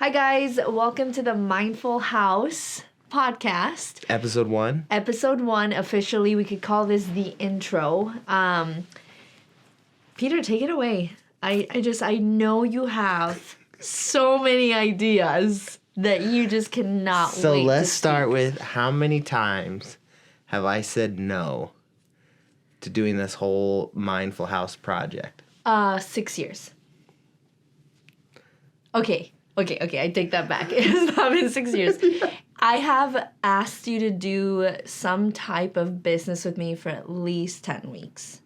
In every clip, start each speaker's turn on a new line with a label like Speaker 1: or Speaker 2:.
Speaker 1: Hi, guys. Welcome to the Mindful House podcast.
Speaker 2: Episode 1.
Speaker 1: Episode 1. Officially, we could call this the intro. Peter, take it away. I know you have so many ideas that you just cannot wait.
Speaker 2: So let's start with how many times have I said no to doing this whole Mindful House project?
Speaker 1: 6 years. Okay, I take that back. It's not been 6 years. I have asked you to do some type of business with me for at least 10 weeks.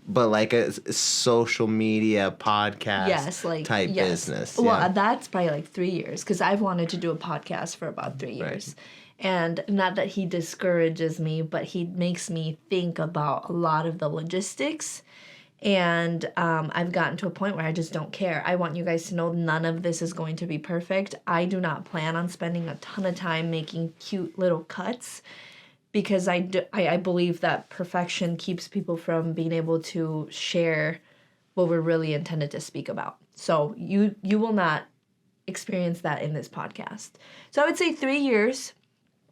Speaker 2: But like a social media podcast type business.
Speaker 1: Well, that's probably like 3 years because I've wanted to do a podcast for about 3 years. Right. And not that he discourages me, but he makes me think about a lot of the logistics. And I've gotten to a point where I just don't care. I want you guys to know none of this is going to be perfect. I do not plan on spending a ton of time making cute little cuts because I believe that perfection keeps people from being able to share what we're really intended to speak about. So you will not experience that in this podcast. So I would say 3 years.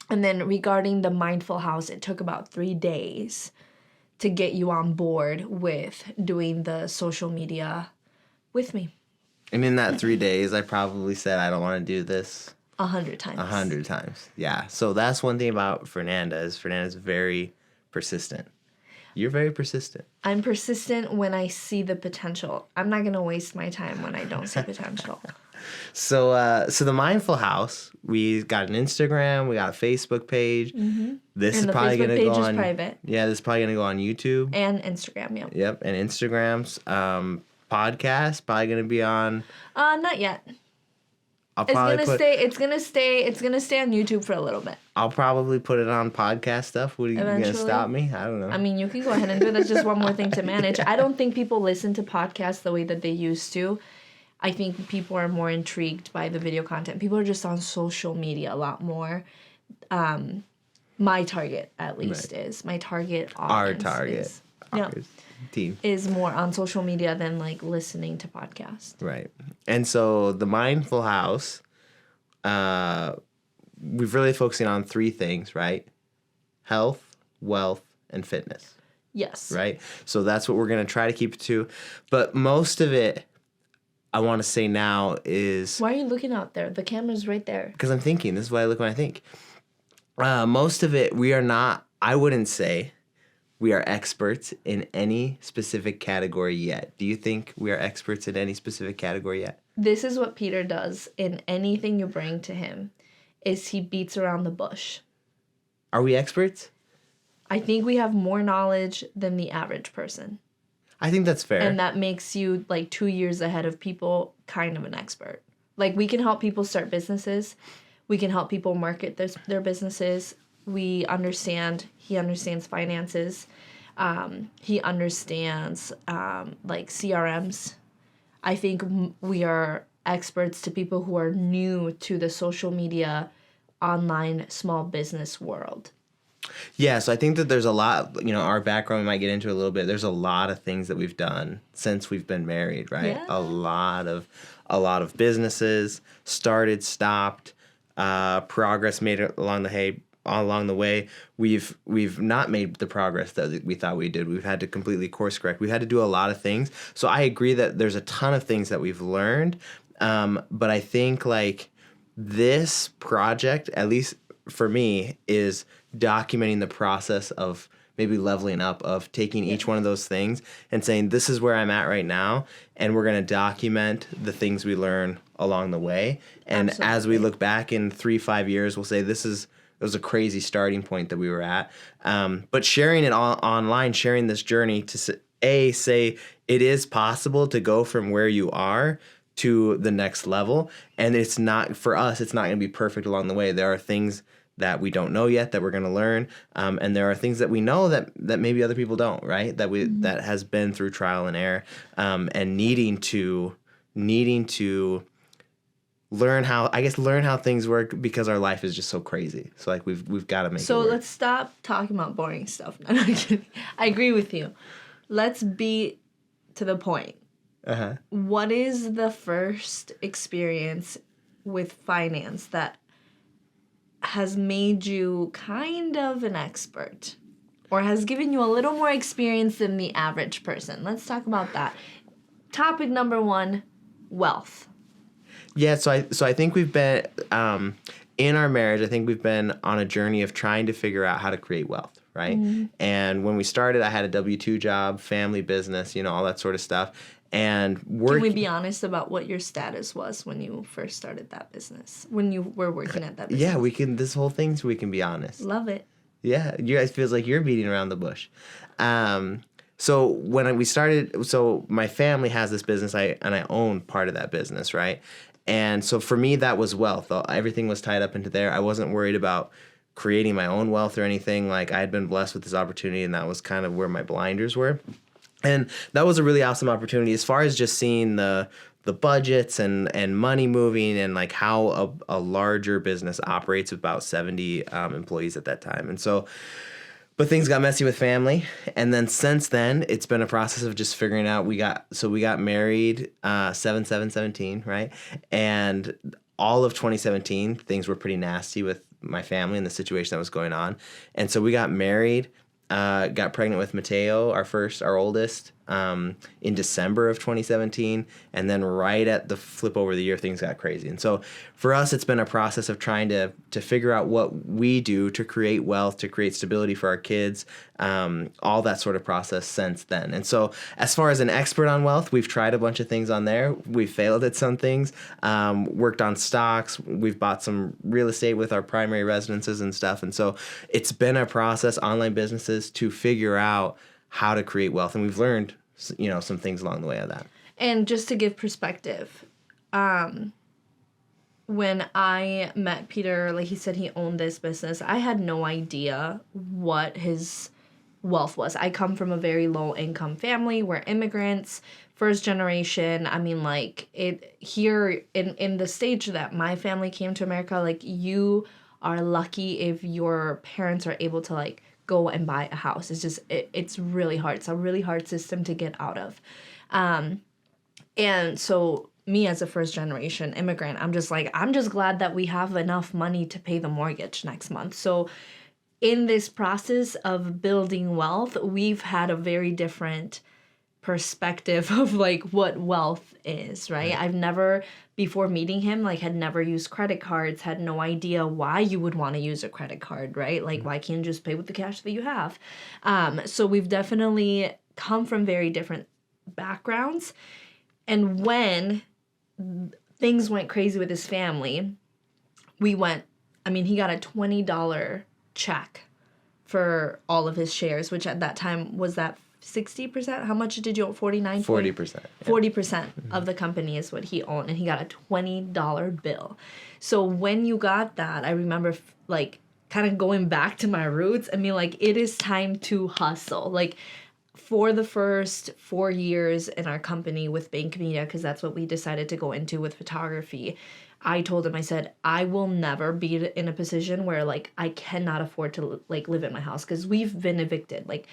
Speaker 1: And then regarding the Mindful House, it took about 3 days to get you on board with doing the social media with me.
Speaker 2: And in that 3 days, I probably said I don't want to do this
Speaker 1: 100 times.
Speaker 2: 100 times. Yeah. So that's one thing about Fernanda is Fernanda's very persistent. You're very persistent.
Speaker 1: I'm persistent when I see the potential. I'm not going to waste my time when I don't see potential.
Speaker 2: So the Mindful House, we got an Instagram, we got a Facebook page.
Speaker 1: Mm-hmm.
Speaker 2: This
Speaker 1: and
Speaker 2: is probably going to go on.
Speaker 1: Private.
Speaker 2: Yeah, this is probably going to go on YouTube
Speaker 1: and Instagram. Yep.
Speaker 2: Yep, and Instagram's podcast probably going to be on.
Speaker 1: Not yet. It's gonna stay on YouTube for a little bit.
Speaker 2: I'll probably put it on podcast stuff. What are you gonna stop me? I don't know.
Speaker 1: I mean, you can go ahead and do it. That's just one more thing to manage. I don't think people listen to podcasts the way that they used to. I think people are more intrigued by the video content. People are just on social media a lot more. My target, at least, is my target audience.
Speaker 2: Our target. Team
Speaker 1: is more on social media than like listening to podcasts.
Speaker 2: Right. And so the Mindful House, we've really focusing on 3 things, right? Health, wealth, and fitness.
Speaker 1: Yes.
Speaker 2: Right? So that's what we're going to try to keep it to. But most of it, I want to say now is...
Speaker 1: Why are you looking out there? The camera's right there.
Speaker 2: Because I'm thinking. This is what I look when I think. Most of it, we are not, I wouldn't say... we are experts in any specific category yet. Do you think we are experts in any specific category yet?
Speaker 1: This is what Peter does in anything you bring to him, is he beats around the bush.
Speaker 2: Are we experts?
Speaker 1: I think we have more knowledge than the average person.
Speaker 2: I think that's fair.
Speaker 1: And that makes you like 2 years ahead of people, kind of an expert. Like we can help people start businesses. We can help people market their businesses. He understands finances. He understands like CRMs. I think we are experts to people who are new to the social media, online small business world.
Speaker 2: Yeah, so I think that there's a lot, our background we might get into a little bit. There's a lot of things that we've done since we've been married, right? Yeah. A lot of businesses started, stopped, progress made along the way. We've not made the progress that we thought we did. We've had to completely course correct. We've had to do a lot of things. So I agree that there's a ton of things that we've learned. But I think like this project, at least for me, is documenting the process of maybe leveling up, of taking each one of those things and saying, this is where I'm at right now. And we're going to document the things we learn along the way. And Absolutely. As we look back in 3-5 years, we'll say it was a crazy starting point that we were at. But sharing it online, sharing this journey to say it is possible to go from where you are to the next level. And it's not, for us, it's not going to be perfect along the way. There are things that we don't know yet that we're going to learn. And there are things that we know that maybe other people don't, right? That has been through trial and error, and needing to learn how things work because our life is just so crazy. So like we've got to make it work.
Speaker 1: So let's stop talking about boring stuff. No, I'm kidding. I agree with you. Let's be to the point.
Speaker 2: Uh-huh.
Speaker 1: What is the first experience with finance that has made you kind of an expert or has given you a little more experience than the average person? Let's talk about that. Topic number 1, wealth.
Speaker 2: Yeah, so I think we've been in our marriage. I think we've been on a journey of trying to figure out how to create wealth, right? Mm-hmm. And when we started, I had a W-2 job, family business, all that sort of stuff. And
Speaker 1: can we be honest about what your status was when you first started that business? When you were working at that business?
Speaker 2: Yeah, we can. This whole thing, so we can be honest.
Speaker 1: Love it.
Speaker 2: Yeah, you guys feels like you're beating around the bush. So when we started, so my family has this business, and I own part of that business, right? And so for me, that was wealth. Everything was tied up into there. I wasn't worried about creating my own wealth or anything. Like, I had been blessed with this opportunity, and that was kind of where my blinders were. And that was a really awesome opportunity as far as just seeing the budgets and money moving and like how a larger business operates with about 70 employees at that time. And so, but things got messy with family. And then since then, it's been a process of just figuring out. We got married 7/7/17, right? And all of 2017, things were pretty nasty with my family and the situation that was going on. And so we got married. Got pregnant with Mateo, our oldest, in December of 2017. And then right at the flip over the year, things got crazy. And so for us, it's been a process of trying to figure out what we do to create wealth, to create stability for our kids, all that sort of process since then. And so as far as an expert on wealth, we've tried a bunch of things on there. We've failed at some things, worked on stocks. We've bought some real estate with our primary residences and stuff. And so it's been a process, online businesses, to figure out how to create wealth. And we've learned, some things along the way of that.
Speaker 1: And just to give perspective, when I met Peter, like he said, he owned this business. I had no idea what his wealth was. I come from a very low income family. We're immigrants, first generation. I mean, like here in the stage that my family came to America, like you are lucky if your parents are able to like go and buy a house. It's just, it's really hard. It's a really hard system to get out of. And so me as a first generation immigrant, I'm just glad that we have enough money to pay the mortgage next month. So in this process of building wealth, we've had a very different perspective of like what wealth is, right? I've never, before meeting him, like had never used credit cards, had no idea why you would want to use a credit card, right? Like why can't you just pay with the cash that you have? So we've definitely come from very different backgrounds. And when things went crazy with his family, he got a $20 check for all of his shares, which at that time was that 60%? How much did you own? 49?
Speaker 2: 40%. Yeah.
Speaker 1: 40% of the company is what he owned, and he got a $20 bill. So when you got that, I remember like kind of going back to my roots and being like, it is time to hustle. Like for the first 4 years in our company with Bank Media, because that's what we decided to go into with photography, I told him, I said, I will never be in a position where like I cannot afford to like live in my house, because we've been evicted. Like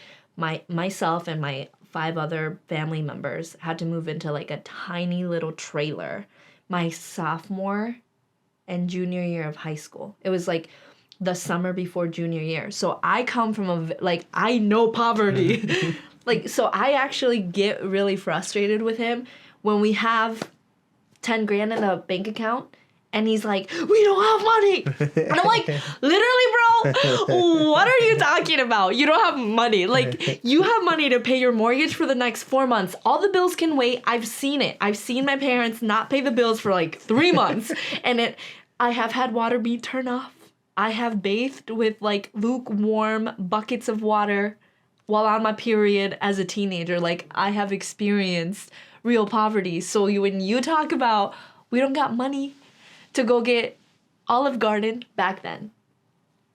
Speaker 1: myself and my 5 other family members had to move into like a tiny little trailer my sophomore and junior year of high school. It was like the summer before junior year. So I come from I know poverty. So I actually get really frustrated with him when we have 10 grand in the bank account and he's like, we don't have money. And I'm like, literally, bro, what are you talking about? You don't have money. Like, you have money to pay your mortgage for the next 4 months. All the bills can wait. I've seen it. I've seen my parents not pay the bills for like 3 months. And I have had water be turned off. I have bathed with like lukewarm buckets of water while on my period as a teenager. Like, I have experienced real poverty. So when you talk about we don't got money to go get Olive Garden back then,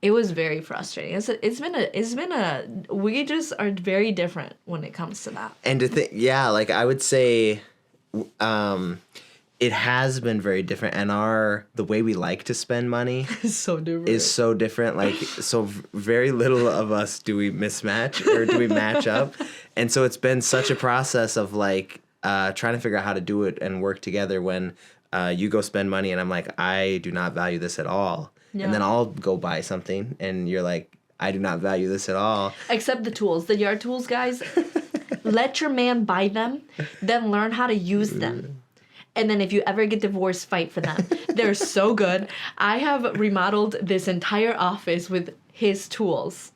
Speaker 1: it was very frustrating. We just are very different when it comes to that. And
Speaker 2: to think, like I would say, it has been very different, and the way we like to spend money
Speaker 1: is so different.
Speaker 2: Like, so very little of us do we mismatch or do we match up, and so it's been such a process of like trying to figure out how to do it and work together when you go spend money and I'm like, I do not value this at all.
Speaker 1: Yeah.
Speaker 2: And then I'll go buy something and you're like, I do not value this at all.
Speaker 1: Except the tools, the yard tools, guys. Let your man buy them, then learn how to use them. And then if you ever get divorced, fight for them. They're so good. I have remodeled this entire office with his tools.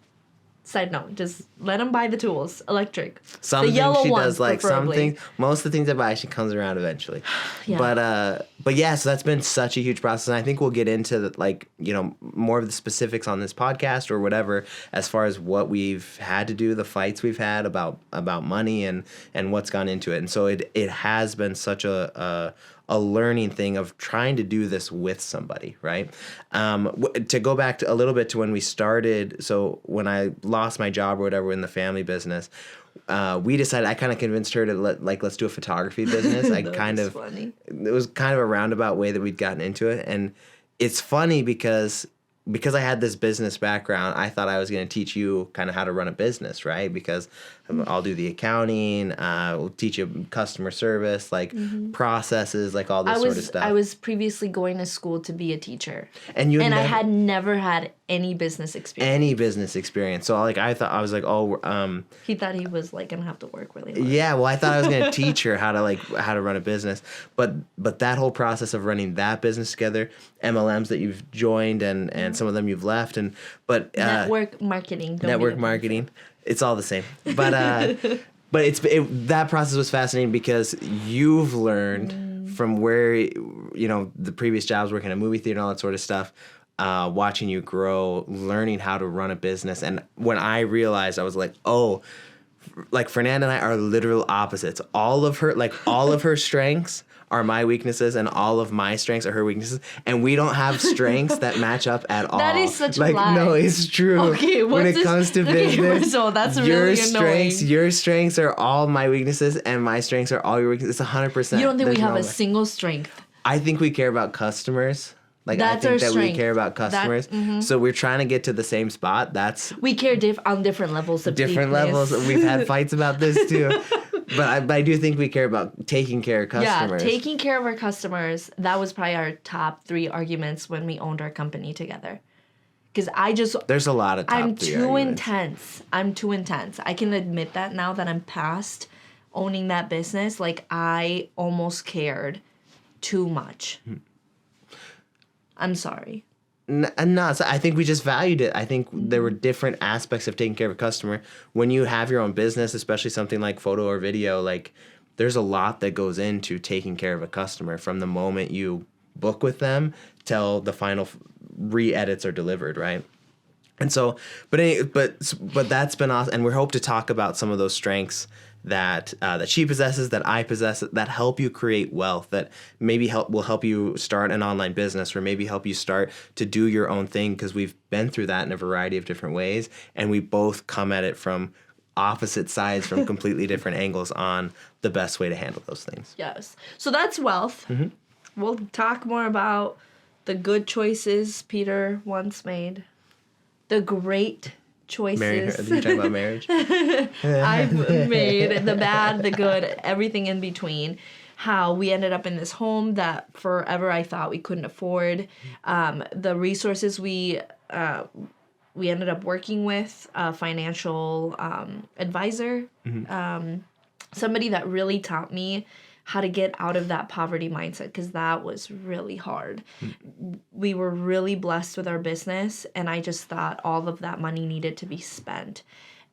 Speaker 1: Side note, just let him buy the tools. Electric.
Speaker 2: Some
Speaker 1: the
Speaker 2: things
Speaker 1: yellow
Speaker 2: she
Speaker 1: ones,
Speaker 2: does like
Speaker 1: preferably.
Speaker 2: something. Most of the things I buy, she comes around eventually.
Speaker 1: Yeah.
Speaker 2: But yeah, so that's been such a huge process, and I think we'll get into like more of the specifics on this podcast or whatever as far as what we've had to do, the fights we've had about money and what's gone into it, and so it has been such a learning thing of trying to do this with somebody, right? To go back to a little bit to when we started, so when I lost my job or whatever in the family business, we decided, I kind of convinced her to let's do a photography business.
Speaker 1: Funny.
Speaker 2: It was kind of a roundabout way that we'd gotten into it. And it's funny because I had this business background, I thought I was going to teach you kind of how to run a business, right? Because I'll do the accounting, we'll teach you customer service, like processes, like all this sort of stuff.
Speaker 1: I was previously going to school to be a teacher.
Speaker 2: And
Speaker 1: I had never had any business experience.
Speaker 2: So like I was like,
Speaker 1: he thought he was like going to have to work really hard.
Speaker 2: yeah, well, I thought I was going to teach her how to run a business. But that whole process of running that business together, MLMs that you've joined and some of them you've left,
Speaker 1: network marketing.
Speaker 2: It's all the same. But that process was fascinating because you've learned from where the previous jobs, working at a movie theater and all that sort of stuff, watching you grow, learning how to run a business. And when I realized, I was like, oh, like Fernanda and I are literal opposites. All of her strengths are my weaknesses, and all of my strengths are her weaknesses, and we don't have strengths that match up at all.
Speaker 1: That is such a lie.
Speaker 2: No, it's true.
Speaker 1: Okay,
Speaker 2: when it comes to business,
Speaker 1: so that's really annoying.
Speaker 2: Your strengths are all my weaknesses, and my strengths are all your weaknesses. It's 100%.
Speaker 1: You don't think we have a single strength?
Speaker 2: I think we care about customers. Like,
Speaker 1: that's
Speaker 2: I think
Speaker 1: our
Speaker 2: that
Speaker 1: strength.
Speaker 2: we care about customers. So we're trying to get to the same spot.
Speaker 1: We care on different levels of
Speaker 2: different
Speaker 1: deepness.
Speaker 2: levels. We've had fights about this too. But I do think we care about taking care of customers.
Speaker 1: Yeah, taking care of our customers. That was probably our top 3 arguments when we owned our company together. Because
Speaker 2: there's a lot of top
Speaker 1: I'm
Speaker 2: 3
Speaker 1: too
Speaker 2: arguments.
Speaker 1: intense. I'm too intense. I can admit that now that I'm past owning that business. Like, I almost cared too much. I'm sorry.
Speaker 2: No, so I think we just valued it. I think there were different aspects of taking care of a customer. When you have your own business, especially something like photo or video, like there's a lot that goes into taking care of a customer from the moment you book with them till the final re-edits are delivered, right? And so, but that's been awesome, and we hope to talk about some of those strengths that she possesses, that I possess, that help you create wealth, that maybe will help you start an online business, or maybe help you start to do your own thing, because we've been through that in a variety of different ways, and we both come at it from opposite sides, from completely different angles on the best way to handle those things.
Speaker 1: Yes. So that's wealth. Mm-hmm. We'll talk more about the good choices Peter once made, the great choices.
Speaker 2: Are you talking about marriage?
Speaker 1: I've made, the bad, the good, everything in between. How we ended up in this home that forever I thought we couldn't afford. The resources we ended up working with, a financial advisor, somebody that really taught me how to get out of that poverty mindset, because that was really hard. We were really blessed with our business, and I just thought all of that money needed to be spent.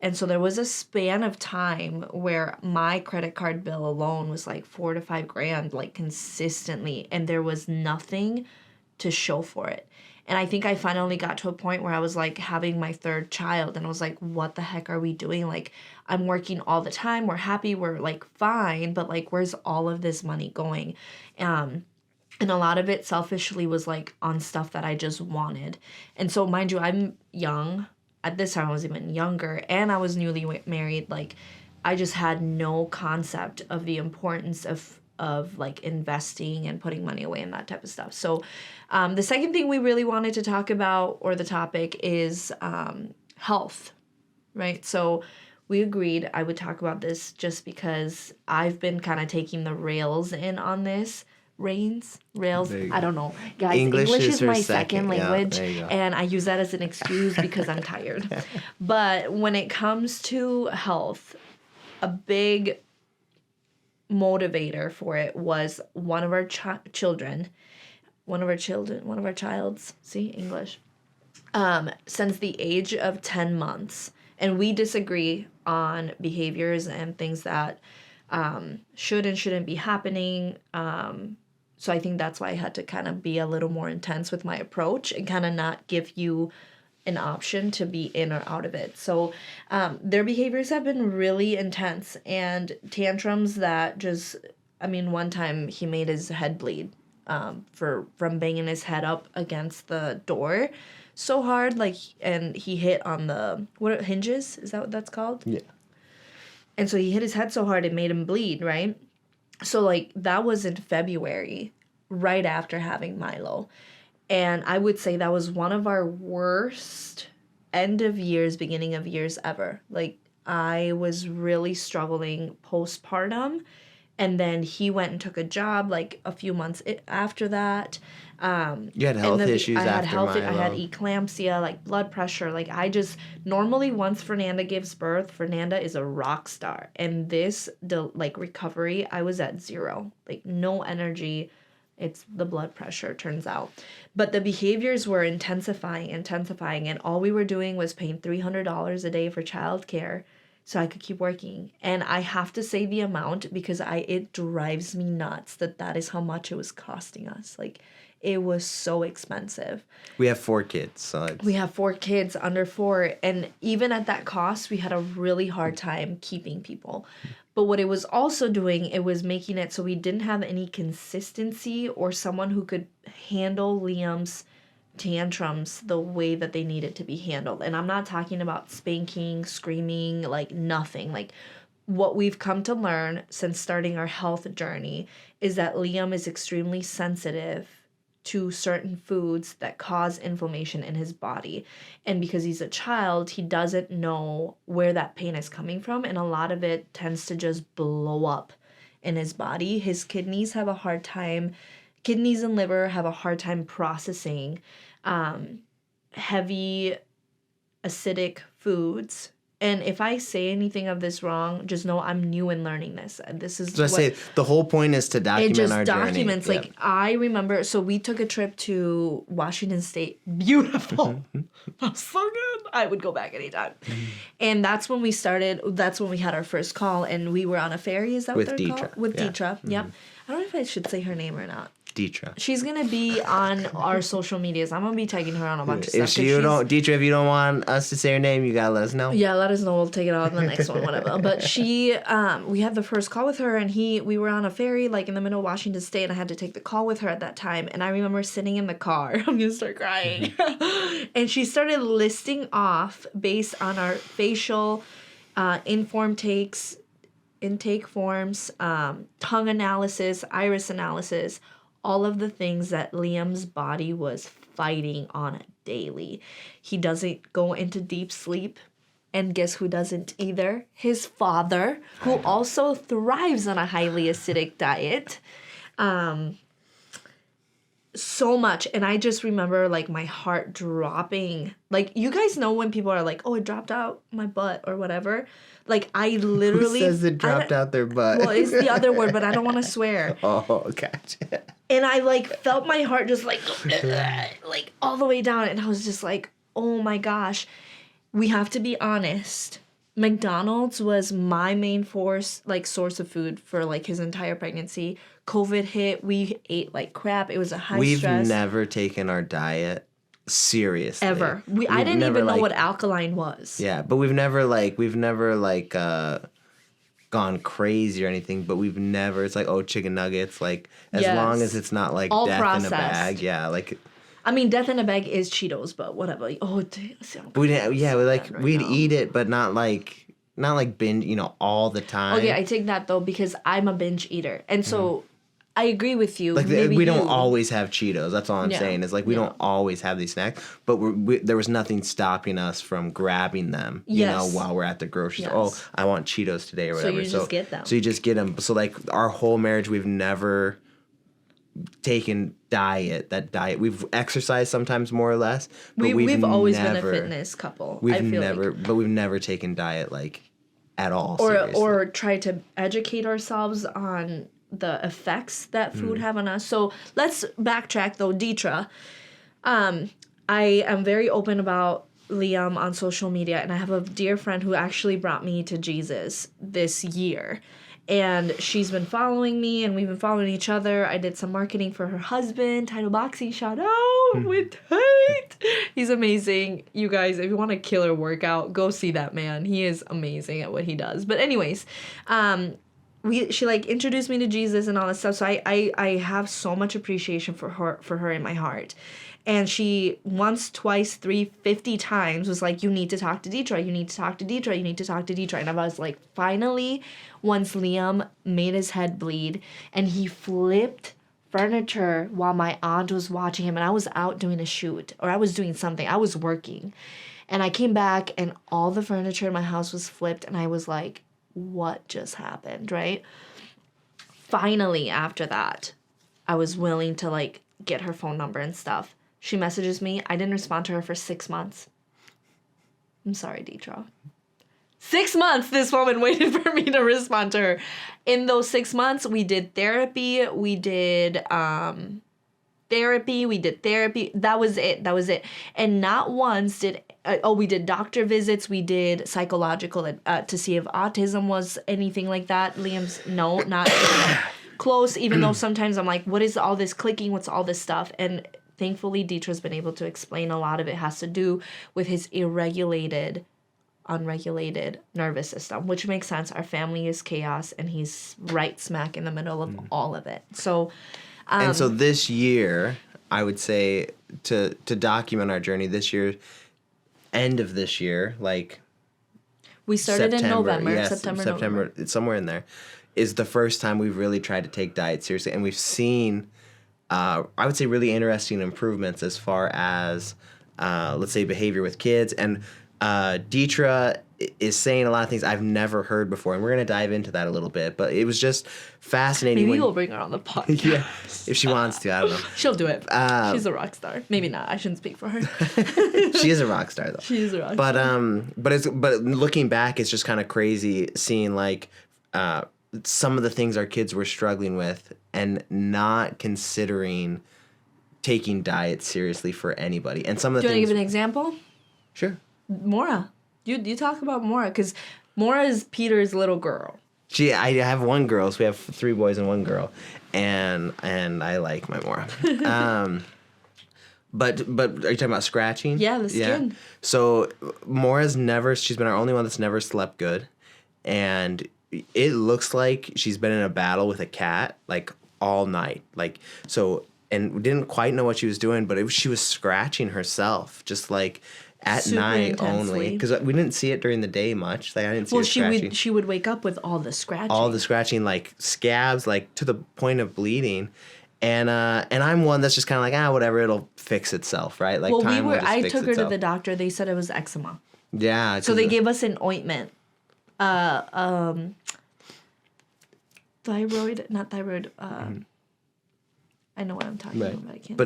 Speaker 1: And so there was a span of time where my credit card bill alone was like $4,000 to $5,000, like consistently, and there was nothing to show for it. And I think I finally got to a point where I was like having my 3rd child, and I was like, what the heck are we doing? Like, I'm working all the time. We're happy. We're like fine. But like, where's all of this money going? And a lot of it selfishly was like on stuff that I just wanted. And so mind you, I'm young. At this time I was even younger, and I was newly married. Like, I just had no concept of the importance of like investing and putting money away and that type of stuff. So the second thing we really wanted to talk about, or the topic, is health, right? So we agreed I would talk about this just because I've been kind of taking the rails in on this Rails.
Speaker 2: There you
Speaker 1: I
Speaker 2: go.
Speaker 1: don't know. Guys,
Speaker 2: English
Speaker 1: English
Speaker 2: is
Speaker 1: is
Speaker 2: her
Speaker 1: my
Speaker 2: second.
Speaker 1: second
Speaker 2: Yeah,
Speaker 1: language,
Speaker 2: there you go.
Speaker 1: and I use that as an excuse because I'm tired. But when it comes to health, a big motivator for it was one of our children's, see, English, since the age of 10 months. And we disagree on behaviors and things that should and shouldn't be happening. So I think that's why I had to kind of be a little more intense with my approach and kind of not give you an option to be in or out of it. So their behaviors have been really intense and tantrums that just, I mean, one time he made his head bleed from banging his head up against the door so hard, like, and he hit on the, what, hinges? Is that what that's called?
Speaker 2: Yeah.
Speaker 1: And so he hit his head so hard it made him bleed, right? So, like, that was in February, right after having Milo. And I would say that was one of our worst end of years, beginning of years ever. Like, I was really struggling postpartum. And then he went and took a job, like, a few months after that.
Speaker 2: You had health issues after Milo.
Speaker 1: I had eclampsia, like blood pressure. Like, I just, normally once Fernanda gives birth, Fernanda is a rock star. And this, recovery, I was at 0. Like, no energy. It's the blood pressure, turns out. But the behaviors were intensifying. And all we were doing was paying $300 a day for childcare so I could keep working. And I have to say the amount because it drives me nuts that is how much it was costing us. Like, it was so expensive.
Speaker 2: We have 4 kids, so
Speaker 1: we have 4 kids under 4, and even at that cost, we had a really hard time keeping people. But what it was also doing, it was making it so we didn't have any consistency or someone who could handle Liam's tantrums the way that they needed to be handled. And I'm not talking about spanking, screaming, like nothing. Like, what we've come to learn since starting our health journey is that Liam is extremely sensitive to certain foods that cause inflammation in his body. And because he's a child, he doesn't know where that pain is coming from. And a lot of it tends to just blow up in his body. His kidneys and liver have a hard time processing heavy acidic foods. And if I say anything of this wrong, just know I'm new in learning this. This is
Speaker 2: so I say the whole point is to document our journey. It just
Speaker 1: documents. Like, I remember, so we took a trip to Washington State. Beautiful. That was so good. I would go back anytime. And that's when we started. That's when we had our first call, and we were on a ferry. Is that what they're called? With Deetra. Yep. I don't know if I should say her name or not.
Speaker 2: Deetra.
Speaker 1: She's gonna be on our social medias. I'm gonna be tagging her on a bunch of stuff.
Speaker 2: Deetra, if you don't want us to say her name, you gotta let us know.
Speaker 1: Yeah, let us know. We'll take it out in the next one, whatever. But she, we had the first call with her, and we were on a ferry, like, in the middle of Washington State, and I had to take the call with her at that time. And I remember sitting in the car. I'm gonna start crying. And she started listing off, based on our facial, intake forms, tongue analysis, iris analysis, all of the things that Liam's body was fighting on daily. He doesn't go into deep sleep. And guess who doesn't either? His father, who also thrives on a highly acidic diet. So much. And I just remember, like, my heart dropping. Like, you guys know when people are like, oh, it dropped out my butt or whatever. Like, I literally...
Speaker 2: Who says it dropped out their butt?
Speaker 1: Well, it's the other word, but I don't want to swear.
Speaker 2: Oh, gotcha.
Speaker 1: And I, like, felt my heart just, like, all the way down. And I was just like, oh, my gosh. We have to be honest. McDonald's was my main source of food for, like, his entire pregnancy. COVID hit. We ate like crap. It was a high stress.
Speaker 2: We've never taken our diet seriously.
Speaker 1: Ever. I didn't even know what alkaline was.
Speaker 2: Yeah, but we've never gone crazy or anything, but we've never, it's like, oh, chicken nuggets, like, as long as it's not like all death processed. In a bag. Yeah, like,
Speaker 1: I mean, death in a bag is Cheetos, but whatever. Oh,
Speaker 2: we'd eat it, but not like binge, all the time.
Speaker 1: Okay, I take that though, because I'm a binge eater. And so I agree with you.
Speaker 2: Like, we don't always have Cheetos. That's all I'm saying. Is like, we don't always have these snacks, but there was nothing stopping us from grabbing them, while we're at the grocery store. Oh, I want Cheetos today or whatever.
Speaker 1: So you just get them.
Speaker 2: So you just get them. So, like, our whole marriage, we've never taken that diet. We've exercised sometimes more or less, but we've
Speaker 1: always
Speaker 2: never,
Speaker 1: been a fitness couple.
Speaker 2: We've never taken diet like at all.
Speaker 1: Or tried to educate ourselves on the effects that food have on us. So let's backtrack though, Deetra. I am very open about Liam on social media, and I have a dear friend who actually brought me to Jesus this year. And she's been following me, and we've been following each other. I did some marketing for her husband, Title Boxing, shout out with Tate. He's amazing. You guys, if you want a killer workout, go see that man. He is amazing at what he does. But anyways, she like introduced me to Jesus and all that stuff. So I have so much appreciation for her in my heart. And she once, twice, 3, 50 times was like, you need to talk to Deetra. You need to talk to Deetra. You need to talk to Deetra. And I was like, finally, once Liam made his head bleed and he flipped furniture while my aunt was watching him, and I was out doing a shoot or I was doing something. I was working. And I came back and all the furniture in my house was flipped. And I was like, what just happened, right? Finally, after that, I was willing to like get her phone number and stuff. She messages me. I didn't respond to her for 6 months. I'm sorry, Deetra. 6 months this woman waited for me to respond to her. In those 6 months, we did therapy. We did therapy. That was it. And not once did... we did doctor visits. We did psychological to see if autism was anything like that. Liam's, no, not close, even though sometimes I'm like, what is all this clicking? What's all this stuff? And thankfully, Deetra's been able to explain a lot of it has to do with his unregulated nervous system, which makes sense. Our family is chaos, and he's right smack in the middle of all of it. So,
Speaker 2: and so this year, I would say to document our journey this year, end of this year, like
Speaker 1: we started in November,
Speaker 2: yes,
Speaker 1: September,
Speaker 2: November, it's somewhere in there, is the first time we've really tried to take diet seriously, and we've seen. I would say really interesting improvements as far as, let's say, behavior with kids. And Deetra is saying a lot of things I've never heard before. And we're going to dive into that a little bit. But it was just fascinating.
Speaker 1: Maybe we'll bring her on the podcast.
Speaker 2: Yeah, if she wants to. I don't know.
Speaker 1: She'll do it. She's a rock star. Maybe not. I shouldn't speak for her.
Speaker 2: She is a rock star, though.
Speaker 1: She is a rock star.
Speaker 2: But looking back, it's just kind of crazy seeing, like, some of the things our kids were struggling with and not considering taking diet seriously for anybody. And some of the
Speaker 1: things... Do you want to give an example?
Speaker 2: Sure.
Speaker 1: Mora. You talk about Mora, because Mora is Peter's little girl.
Speaker 2: I have one girl, so we have 3 boys and 1 girl. And I like my Mora. But are you talking about scratching?
Speaker 1: Yeah, the skin. Yeah.
Speaker 2: So Mora's she's been our only one that's never slept good. And it looks like she's been in a battle with a cat, like, all night. Like, so, and we didn't quite know what she was doing, but she was scratching herself, just, like, at
Speaker 1: super
Speaker 2: night
Speaker 1: intensely.
Speaker 2: Only. Because we didn't see it during the day much. Like, I didn't see her scratching.
Speaker 1: She would wake up with all the scratching.
Speaker 2: All the scratching, like, scabs, like, to the point of bleeding. And I'm one that's just kind of like, whatever, it'll fix itself, right? Like,
Speaker 1: I took her to the doctor. They said it was eczema.
Speaker 2: Yeah.
Speaker 1: So they gave us an ointment. Not thyroid. I know what I'm talking about, but I can't.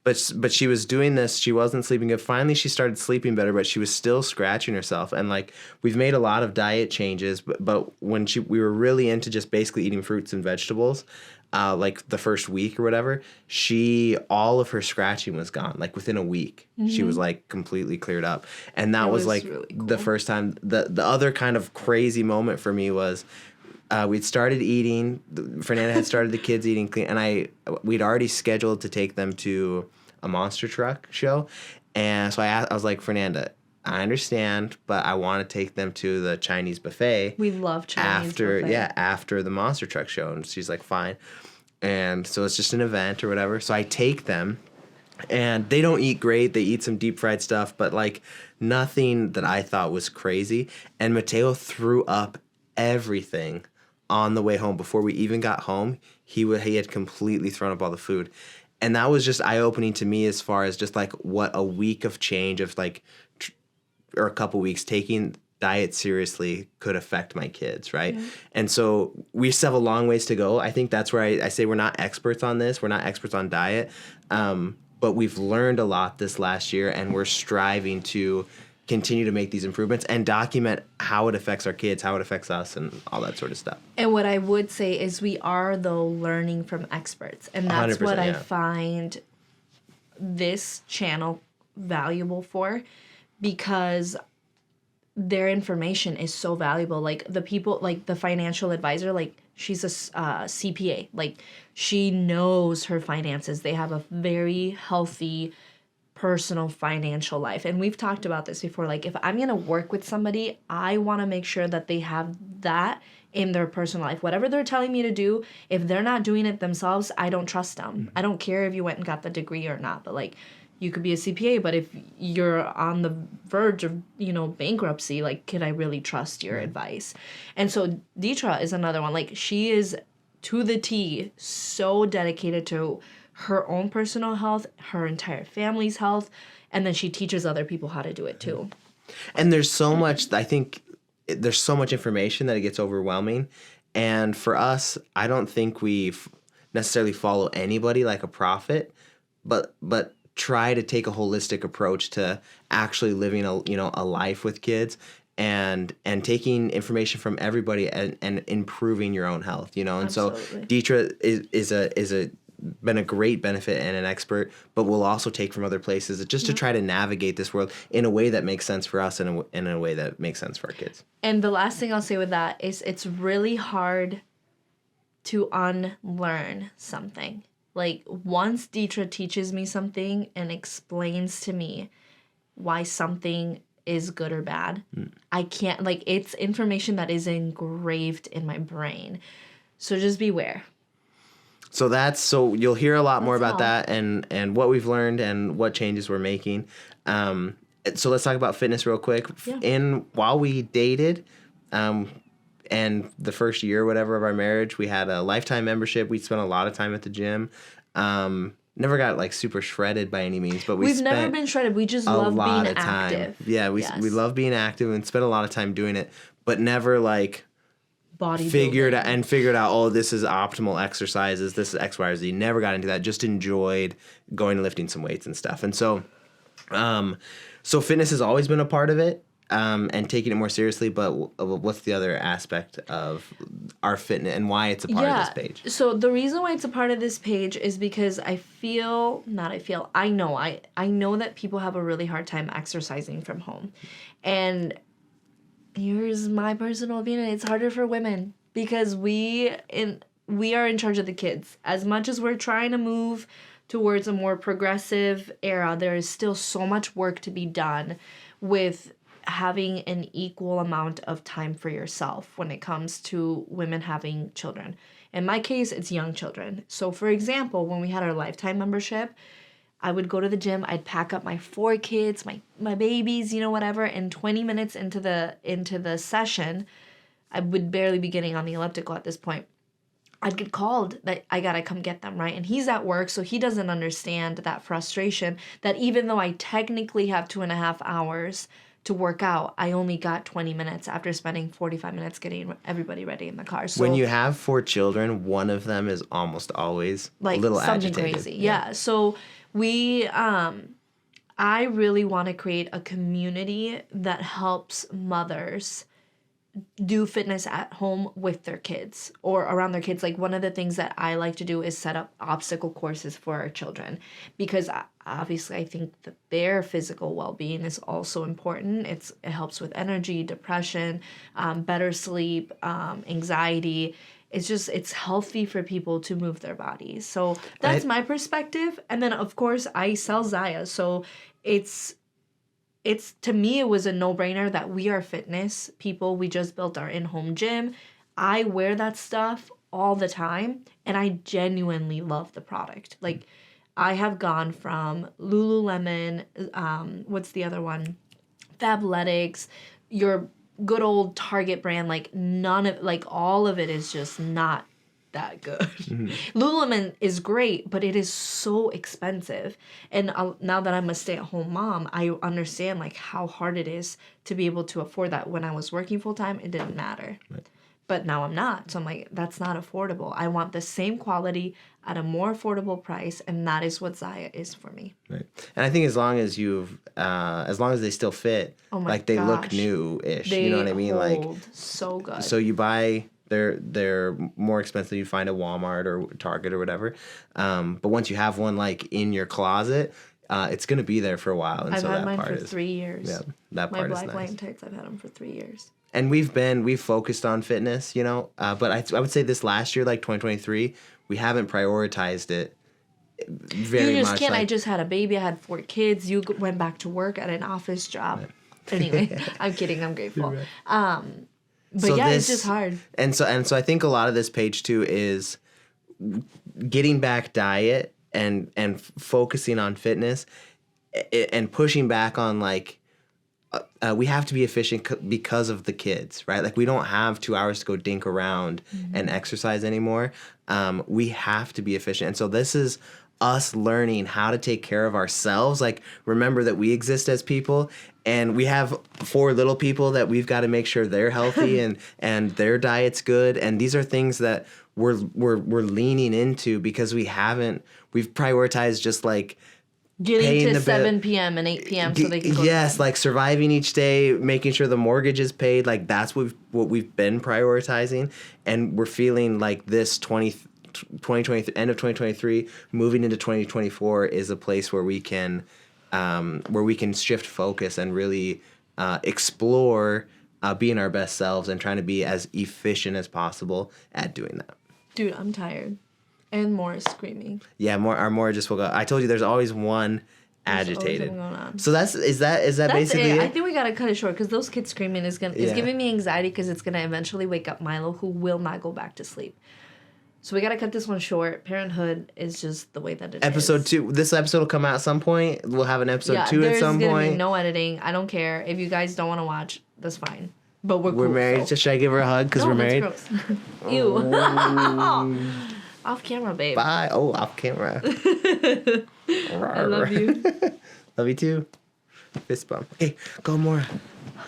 Speaker 2: But she was doing this. She wasn't sleeping good. Finally, she started sleeping better, but she was still scratching herself. And, like, we've made a lot of diet changes, but when we were really into just basically eating fruits and vegetables, like the first week or whatever, all of her scratching was gone. Like, within a week, she was, like, completely cleared up. And that was like really cool. The first time. The other kind of crazy moment for me was, we'd started eating. Fernanda had started the kids eating clean, and we'd already scheduled to take them to a monster truck show. And so I was like, Fernanda, I understand, but I want to take them to the Chinese buffet.
Speaker 1: We love Chinese buffet.
Speaker 2: Yeah, after the monster truck show. And she's like, fine. And so it's just an event or whatever. So I take them, and they don't eat great. They eat some deep fried stuff, but, like, nothing that I thought was crazy. And Mateo threw up everything on the way home. Before we even got home, he had completely thrown up all the food. And that was just eye-opening to me as far as just, like, what a week of change of, like, or a couple weeks taking diet seriously could affect my kids, right? And so we still have a long ways to go. I think that's where I say we're not experts on this. We're not experts on diet. But we've learned a lot this last year, and we're striving to continue to make these improvements and document how it affects our kids, how it affects us, and all that sort of stuff.
Speaker 1: And what I would say is we are, though, learning from experts. And that's what I find this channel valuable for, because their information is so valuable. Like the people, like the financial advisor, like she's a CPA. Like she knows her finances. They have a very healthy personal financial life. And we've talked about this before. Like if I'm going to work with somebody, I want to make sure that they have that in their personal life. Whatever they're telling me to do, if they're not doing it themselves, I don't trust them. I don't care if you went and got the degree or not. But like you could be a CPA, but if you're on the verge of, bankruptcy, like, can I really trust your advice? And so Deetra is another one. Like she is to the T, so dedicated to her own personal health, her entire family's health, and then she teaches other people how to do it too.
Speaker 2: And there's so much, I think there's so much information that it gets overwhelming. And for us, I don't think we necessarily follow anybody like a prophet, but try to take a holistic approach to actually living a life with kids and taking information from everybody and improving your own health, And
Speaker 1: Absolutely.
Speaker 2: so Deetra is been a great benefit and an expert, but we'll also take from other places just to try to navigate this world in a way that makes sense for us and in a way that makes sense for our kids.
Speaker 1: And the last thing I'll say with that is it's really hard to unlearn something. Like once Deetra teaches me something and explains to me why something is good or bad, I can't, like, it's information that is engraved in my brain. So just beware.
Speaker 2: So you'll hear a lot more about that and what we've learned and what changes we're making. So let's talk about fitness real quick. Yeah. While we dated, and the first year or whatever of our marriage, we had a lifetime membership. We spent a lot of time at the gym. Never got like super shredded by any means, but we've
Speaker 1: never been shredded. We just love being active.
Speaker 2: Yeah, we love being active and spent a lot of time doing it, but never like figured out, oh, this is optimal exercises, this is X, Y, or Z. Never got into that. Just enjoyed going and lifting some weights and stuff. And so, so fitness has always been a part of it, and taking it more seriously. But what's the other aspect of our fitness and why it's a part of this page?
Speaker 1: So the reason why it's a part of this page is because I know that people have a really hard time exercising from home. And here's my personal opinion. It's harder for women because we are in charge of the kids. As much as we're trying to move towards a more progressive era, there is still so much work to be done with having an equal amount of time for yourself when it comes to women having children. In my case, it's young children. So for example, when we had our lifetime membership, I would go to the gym, I'd pack up my 4 kids, my babies, whatever, and 20 minutes into the session, I would barely be getting on the elliptical at this point. I'd get called that I gotta come get them, right? And he's at work, so he doesn't understand that frustration that even though I technically have 2.5 hours to work out, I only got 20 minutes after spending 45 minutes getting everybody ready in the car. So
Speaker 2: when you have 4 children, one of them is almost always
Speaker 1: like
Speaker 2: a little
Speaker 1: something
Speaker 2: agitated.
Speaker 1: Crazy. Yeah. So I really want to create a community that helps mothers do fitness at home with their kids or around their kids. Like one of the things that I like to do is set up obstacle courses for our children because obviously I think that their physical well-being is also important. It helps with energy, depression, better sleep, anxiety. It's healthy for people to move their bodies. So that's my perspective. And then of course I sell Zaya. So it's to me, it was a no-brainer that we are fitness people. We just built our in-home gym. I wear that stuff all the time, and I genuinely love the product. Like, I have gone from Lululemon, what's the other one? Fabletics, your good old Target brand, like all of it is just not that good. Lululemon is great, but it is so expensive. And now that I'm a stay-at-home mom, I understand like how hard it is to be able to afford that. When I was working full-time, it didn't matter.
Speaker 2: Right.
Speaker 1: But now I'm not. So I'm like, that's not affordable. I want the same quality at a more affordable price, and that is what Zaya is for me.
Speaker 2: Right. And I think as long as they still fit, like they look new-ish. You know what I mean? Like
Speaker 1: so good.
Speaker 2: So you buy, they're more expensive than you find at Walmart or Target or whatever. But once you have one like in your closet, it's gonna be there for a while. And
Speaker 1: I've
Speaker 2: so
Speaker 1: had
Speaker 2: that
Speaker 1: mine
Speaker 2: part
Speaker 1: for
Speaker 2: is,
Speaker 1: 3 years.
Speaker 2: Yeah, that part
Speaker 1: My
Speaker 2: is
Speaker 1: black
Speaker 2: nice.
Speaker 1: light tights, I've had them for 3 years.
Speaker 2: And we've focused on fitness, you know. But I would say this last year, like 2023, we haven't prioritized it very much.
Speaker 1: You just can't.
Speaker 2: Like,
Speaker 1: I just had a baby. I had 4 kids. You went back to work at an office job. Right. Anyway, I'm kidding. I'm grateful. Right. But so yeah, it's just hard.
Speaker 2: And so I think a lot of this page 2 is getting back diet and focusing on fitness and pushing back on like. We have to be efficient because of the kids, right? Like we don't have 2 hours to go dink around and exercise anymore. We have to be efficient. And so this is us learning how to take care of ourselves. Like remember that we exist as people and we have 4 little people that we've got to make sure they're healthy and their diet's good. And these are things that we're leaning into because we've prioritized just like
Speaker 1: getting to 7 p.m. and 8 p.m. so they can go to bed.
Speaker 2: Like surviving each day, making sure the mortgage is paid. Like that's what we've been prioritizing. And we're feeling like this 2023, end of 2023, moving into 2024 is a place where we can shift focus and really explore being our best selves and trying to be as efficient as possible at doing that.
Speaker 1: Dude, I'm tired. And more is screaming.
Speaker 2: Yeah, more just woke up. I told you there's always one agitated.
Speaker 1: Always going on.
Speaker 2: So that's basically it?
Speaker 1: I think we gotta cut it short because those kids screaming is giving me anxiety because it's gonna eventually wake up Milo, who will not go back to sleep. So we gotta cut this one short. Parenthood is just the way that it is.
Speaker 2: Episode 2. This episode will come out at some point. We'll have an episode 2 at some point.
Speaker 1: There's gonna be no editing. I don't care if you guys don't want to watch. That's fine. But we're cool,
Speaker 2: married. So. Should I give her a hug because we're married?
Speaker 1: That's gross. Ew. Off camera, babe.
Speaker 2: Bye. Oh, off camera.
Speaker 1: I love you.
Speaker 2: Love you too. Fist bump. Hey, go more.